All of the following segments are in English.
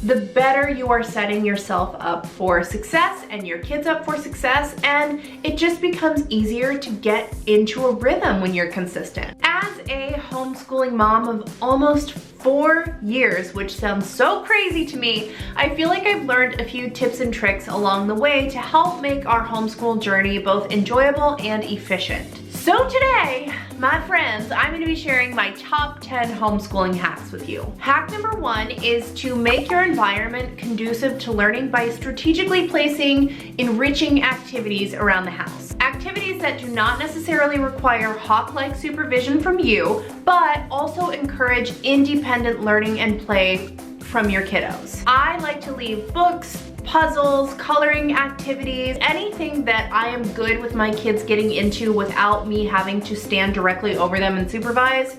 the better you are setting yourself up for success and your kids up for success, and it just becomes easier to get into a rhythm when you're consistent. As a homeschooling mom of almost 4 years, which sounds so crazy to me, I feel like I've learned a few tips and tricks along the way to help make our homeschool journey both enjoyable and efficient. So today, my friends, I'm going to be sharing my top 10 homeschooling hacks with you. Hack number 1 is to make your environment conducive to learning by strategically placing enriching activities around the house. Activities that do not necessarily require hawk-like supervision from you, but also encourage independent learning and play from your kiddos. I like to leave books, puzzles, coloring activities, anything that I am good with my kids getting into without me having to stand directly over them and supervise.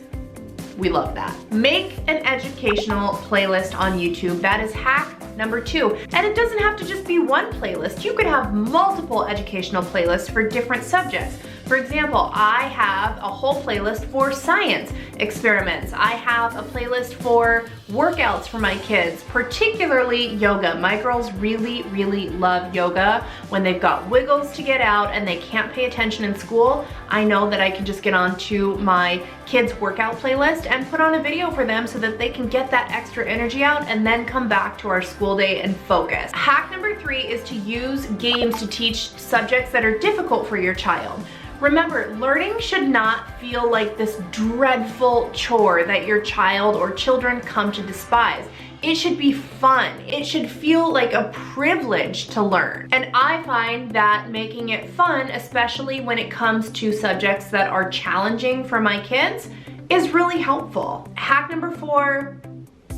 We love that. Make an educational playlist on YouTube. That is hack number 2. And it doesn't have to just be one playlist. You could have multiple educational playlists for different subjects. For example, I have a whole playlist for science experiments. I have a playlist for workouts for my kids, particularly yoga. My girls really, really love yoga. When they've got wiggles to get out and they can't pay attention in school, I know that I can just get onto my kids' workout playlist and put on a video for them so that they can get that extra energy out and then come back to our school day and focus. Hack number 3 is to use games to teach subjects that are difficult for your child. Remember, learning should not feel like this dreadful chore that your child or children come to despise. It should be fun. It should feel like a privilege to learn. And I find that making it fun, especially when it comes to subjects that are challenging for my kids, is really helpful. Hack number 4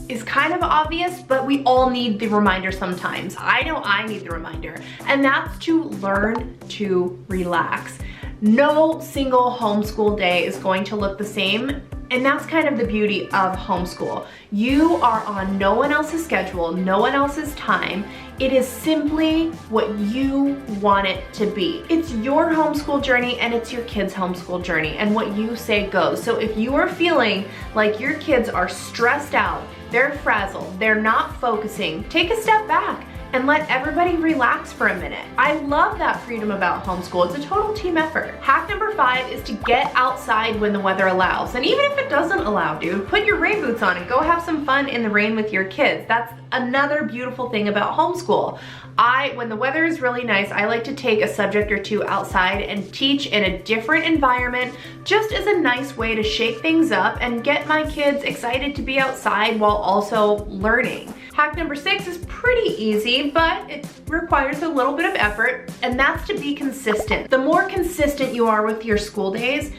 is kind of obvious, but we all need the reminder sometimes. I know I need the reminder, and that's to learn to relax. No single homeschool day is going to look the same, and that's kind of the beauty of homeschool. You are on no one else's schedule, no one else's time. It is simply what you want it to be. It's your homeschool journey and it's your kids' homeschool journey, and what you say goes. So if you are feeling like your kids are stressed out, they're frazzled, they're not focusing, take a step back and let everybody relax for a minute. I love that freedom about homeschool. It's a total team effort. Hack number 5 is to get outside when the weather allows. And even if it doesn't allow, dude, put your rain boots on and go have some fun in the rain with your kids. That's another beautiful thing about homeschool. When the weather is really nice, I like to take a subject or two outside and teach in a different environment, just as a nice way to shake things up and get my kids excited to be outside while also learning. Hack number 6 is pretty easy, but it requires a little bit of effort, and that's to be consistent. The more consistent you are with your school days,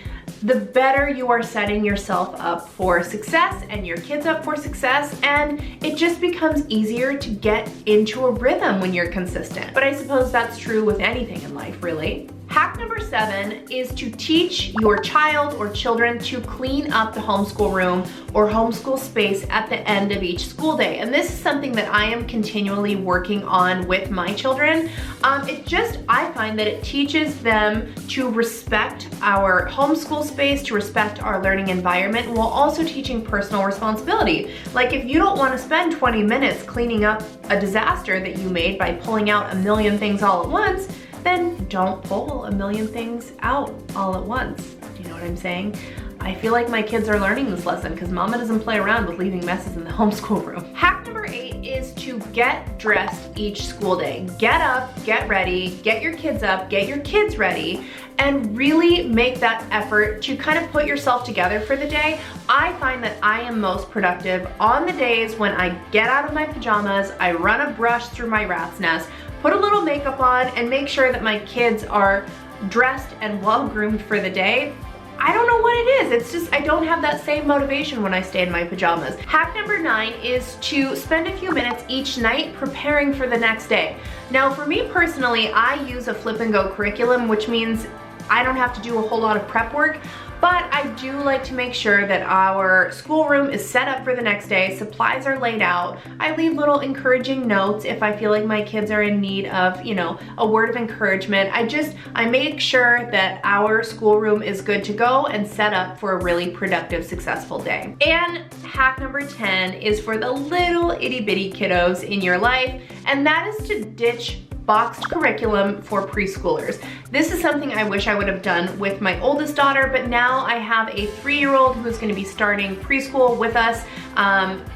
the better you are setting yourself up for success and your kids up for success, and it just becomes easier to get into a rhythm when you're consistent. But I suppose that's true with anything in life, really. Hack number 7 is to teach your child or children to clean up the homeschool room or homeschool space at the end of each school day. And this is something that I am continually working on with my children. I find that it teaches them to respect our homeschool space, to respect our learning environment, while also teaching personal responsibility. Like, if you don't want to spend 20 minutes cleaning up a disaster that you made by pulling out a million things all at once, then don't pull a million things out all at once. Do you know what I'm saying? I feel like my kids are learning this lesson because mama doesn't play around with leaving messes in the homeschool room. Hack number 8 is to get dressed each school day. Get up, get ready, get your kids up, get your kids ready, and really make that effort to kind of put yourself together for the day. I find that I am most productive on the days when I get out of my pajamas, I run a brush through my rat's nest, put a little makeup on, and make sure that my kids are dressed and well groomed for the day. I don't know what it is. It's just I don't have that same motivation when I stay in my pajamas. Hack number 9 is to spend a few minutes each night preparing for the next day. Now, for me personally, I use a flip and go curriculum, which means I don't have to do a whole lot of prep work, But I do like to make sure that our schoolroom is set up for the next day, supplies are laid out. I leave little encouraging notes if I feel like my kids are in need of, you know, a word of encouragement. I make sure that our schoolroom is good to go and set up for a really productive, successful day. And hack number 10 is for the little itty bitty kiddos in your life, and that is to ditch boxed curriculum for preschoolers. This is something I wish I would have done with my oldest daughter, but now I have a 3-year-old who's gonna be starting preschool with us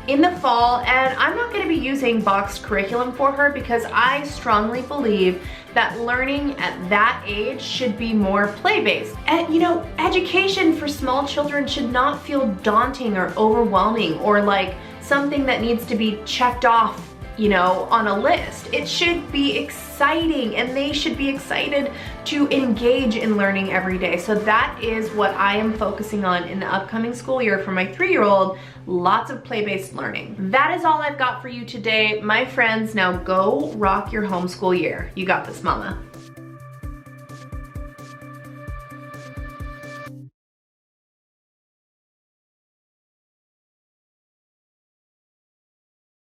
in the fall, and I'm not gonna be using boxed curriculum for her because I strongly believe that learning at that age should be more play-based. And you know, education for small children should not feel daunting or overwhelming or like something that needs to be checked off, you know, on a list. It should be exciting, and they should be excited to engage in learning every day. So that is what I am focusing on in the upcoming school year for my 3-year-old, lots of play-based learning. That is all I've got for you today, my friends. Now go rock your homeschool year. You got this, mama.